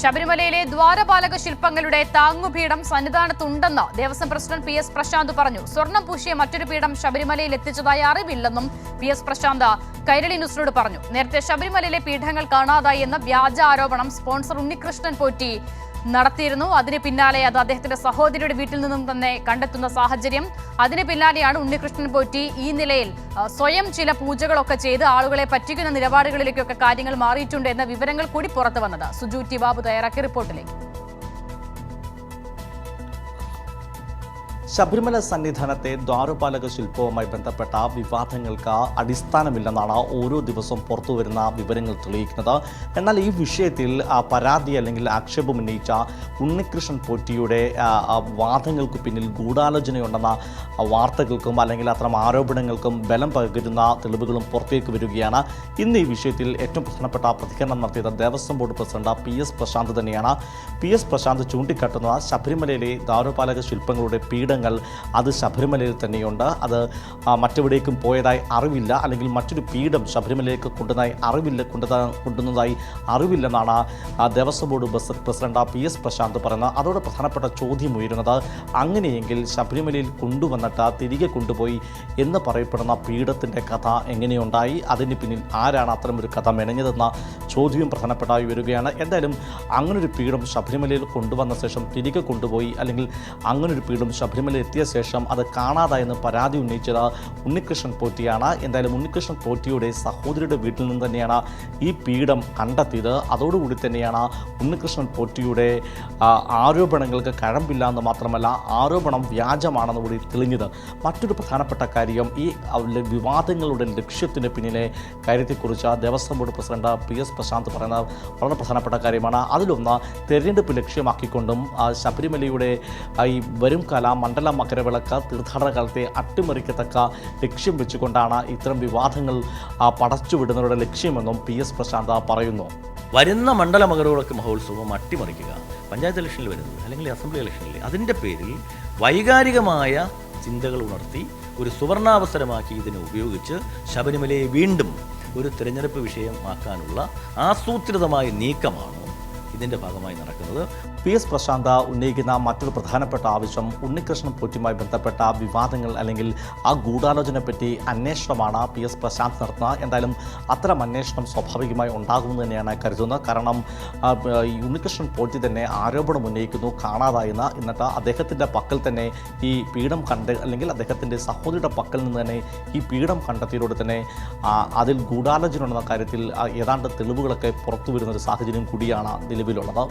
ശബരിമലയിലെ ദ്വാരപാലക ശില്പങ്ങളുടെ താങ്ങുപീഠം സന്നിധാനത്തുണ്ടെന്ന് Devaswom president P S Prashanth പറഞ്ഞു. സ്വർണം പൂശിയ മറ്റൊരു പീഠം ശബരിമലയിൽ എത്തിച്ചതായി അറിവില്ലെന്നും പി എസ് പ്രശാന്ത് കൈരളി ന്യൂസിനോട് പറഞ്ഞു. നേരത്തെ ശബരിമലയിലെ പീഠങ്ങൾ കാണാതായി എന്ന വ്യാജ ആരോപണം സ്പോൺസർ ഉണ്ണികൃഷ്ണൻ പോറ്റി നടത്തിയിരുന്നു. അതിന് പിന്നാലെ അത് അദ്ദേഹത്തിന്റെ സഹോദരിയുടെ വീട്ടിൽ നിന്നും തന്നെ കണ്ടെത്തുന്ന സാഹചര്യം. അതിന് പിന്നാലെയാണ് ഉണ്ണികൃഷ്ണൻ പോറ്റി ഈ നിലയിൽ സ്വയം ചില പൂജകളൊക്കെ ചെയ്ത് ആളുകളെ പറ്റിക്കുന്ന നിലപാടുകളിലേക്കൊക്കെ കാര്യങ്ങൾ മാറിയിട്ടുണ്ട് എന്ന വിവരങ്ങൾ കൂടി പുറത്തു വന്നത്. സുജു ടി ബാബു തയ്യാറാക്കിയ റിപ്പോർട്ടിലേക്ക്. ശബരിമല സന്നിധാനത്തെ ദ്വാരപാലക ശില്പവുമായി ബന്ധപ്പെട്ട വിവാദങ്ങൾക്ക് അടിസ്ഥാനമില്ലെന്നാണ് ഓരോ ദിവസവും പുറത്തുവരുന്ന വിവരങ്ങൾ തെളിയിക്കുന്നത്. എന്നാൽ ഈ വിഷയത്തിൽ പരാതി അല്ലെങ്കിൽ ആക്ഷേപം ഉന്നയിച്ച ഉണ്ണികൃഷ്ണൻ പോറ്റിയുടെ വാദങ്ങൾക്ക് പിന്നിൽ ഗൂഢാലോചനയുണ്ടെന്ന വാർത്തകൾക്കും അല്ലെങ്കിൽ അത്തരം ആരോപണങ്ങൾക്കും ബലം പകരുന്ന തെളിവുകളും പുറത്തേക്ക് വരികയാണ്. ഇന്ന് ഈ വിഷയത്തിൽ ഏറ്റവും പ്രധാനപ്പെട്ട പ്രതികരണം നടത്തിയത് Devaswom board president P S Prashanth തന്നെയാണ്. പി എസ് പ്രശാന്ത് ചൂണ്ടിക്കാട്ടുന്ന ശബരിമലയിലെ ദ്വാരപാലക ശില്പങ്ങളുടെ പീഠങ്ങൾ അത് ശബരിമലയിൽ തന്നെയുണ്ട്. അത് മറ്റെവിടേക്കും പോയതായി അറിവില്ല, അല്ലെങ്കിൽ മറ്റൊരു പീഠം ശബരിമലയിലേക്ക് കൊണ്ടുവന്നതായി അറിവില്ലെന്നാണ് Devaswom board president P S Prashanth പറയുന്നത്. അതോടെ പ്രധാനപ്പെട്ട ചോദ്യം ഉയരുന്നത്, അങ്ങനെയെങ്കിൽ ശബരിമലയിൽ കൊണ്ടുവന്നിട്ട് തിരികെ കൊണ്ടുപോയി എന്ന് പറയപ്പെടുന്ന പീഠത്തിൻ്റെ കഥ എങ്ങനെയുണ്ടായി, അതിന് പിന്നിൽ ആരാണ് അത്തരമൊരു കഥ മെനഞ്ഞതെന്ന ചോദ്യവും പ്രധാനപ്പെട്ടായി വരികയാണ്. എന്തായാലും അങ്ങനൊരു പീഠം ശബരിമലയിൽ കൊണ്ടുവന്ന ശേഷം തിരികെ കൊണ്ടുപോയി, അല്ലെങ്കിൽ അങ്ങനൊരു പീഠം ശബരിമല എത്തിയ ശേഷം അത് കാണാതായെന്ന് പരാതി ഉന്നയിച്ചത് ഉണ്ണികൃഷ്ണൻ പോറ്റിയാണ്. എന്തായാലും ഉണ്ണികൃഷ്ണൻ പോറ്റിയുടെ സഹോദരിയുടെ വീട്ടിൽ നിന്ന് തന്നെയാണ് ഈ പീഠം കണ്ടെത്തിയത്. അതോടുകൂടി തന്നെയാണ് ഉണ്ണികൃഷ്ണൻ പോറ്റിയുടെ ആരോപണങ്ങൾക്ക് കഴമ്പില്ല എന്ന് മാത്രമല്ല ആരോപണം വ്യാജമാണെന്ന് കൂടി തെളിഞ്ഞത്. മറ്റൊരു പ്രധാനപ്പെട്ട കാര്യം, ഈ വിവാദങ്ങളുടെ ലക്ഷ്യത്തിന് പിന്നിലെ കാര്യത്തെക്കുറിച്ച് Devaswom board president P S Prashanth പറയുന്നത് വളരെ പ്രധാനപ്പെട്ട കാര്യമാണ്. അതിലൊന്ന്, തെരഞ്ഞെടുപ്പ് ലക്ഷ്യമാക്കിക്കൊണ്ടും ശബരിമലയുടെ ഈ വരും കാല മണ്ഡല മകരവിളക്ക് തീർത്ഥാടന കാലത്തെ അട്ടിമറിക്കത്തക്ക ലക്ഷ്യം വെച്ചുകൊണ്ടാണ് ഇത്തരം വിവാദങ്ങൾ പടച്ചുവിടുന്നവരുടെ ലക്ഷ്യമെന്നും പി എസ് പ്രശാന്ത് പറയുന്നു. വരുന്ന മണ്ഡല മകരവിളക്ക് മഹോത്സവം അട്ടിമറിക്കുക, പഞ്ചായത്ത് ഇലക്ഷനിൽ വരുന്നത് അല്ലെങ്കിൽ അസംബ്ലി ഇലക്ഷനിൽ, അതിൻ്റെ പേരിൽ വൈകാരികമായ ചിന്തകൾ ഉണർത്തി ഒരു സുവർണാവസരമാക്കി ഇതിനെ ഉപയോഗിച്ച് ശബരിമലയെ വീണ്ടും ഒരു തിരഞ്ഞെടുപ്പ് വിഷയമാക്കാനുള്ള ആസൂത്രിതമായ നീക്കമാണ് ഇതിൻ്റെ ഭാഗമായി നടക്കുന്നത്. പി എസ് പ്രശാന്ത് ഉന്നയിക്കുന്ന മറ്റൊരു പ്രധാനപ്പെട്ട ആവശ്യം, ഉണ്ണികൃഷ്ണൻ പോറ്റിയുമായി ബന്ധപ്പെട്ട വിവാദങ്ങൾ അല്ലെങ്കിൽ ആ ഗൂഢാലോചനയെപ്പറ്റി അന്വേഷണമാണ് പി എസ് പ്രശാന്ത് നടത്തുന്നത്. എന്തായാലും അത്തരം അന്വേഷണം സ്വാഭാവികമായി ഉണ്ടാകുമെന്ന് തന്നെയാണ് കരുതുന്നത്. കാരണം ഈ ഉണ്ണികൃഷ്ണൻ പോറ്റി തന്നെ ആരോപണം ഉന്നയിക്കുന്നു കാണാതായെന്ന്. എന്നിട്ട് അദ്ദേഹത്തിൻ്റെ പക്കൽ തന്നെ ഈ പീഠം അല്ലെങ്കിൽ അദ്ദേഹത്തിൻ്റെ സഹോദരിയുടെ പക്കൽ നിന്ന് തന്നെ ഈ പീഠം കണ്ടെത്തിയതോടെ തന്നെ അതിൽ ഗൂഢാലോചന ഉണ്ടെന്ന കാര്യത്തിൽ ഏതാണ്ട് തെളിവുകളൊക്കെ പുറത്തു വരുന്നൊരു സാഹചര്യം കൂടിയാണ് നിലവിലുള്ളത്.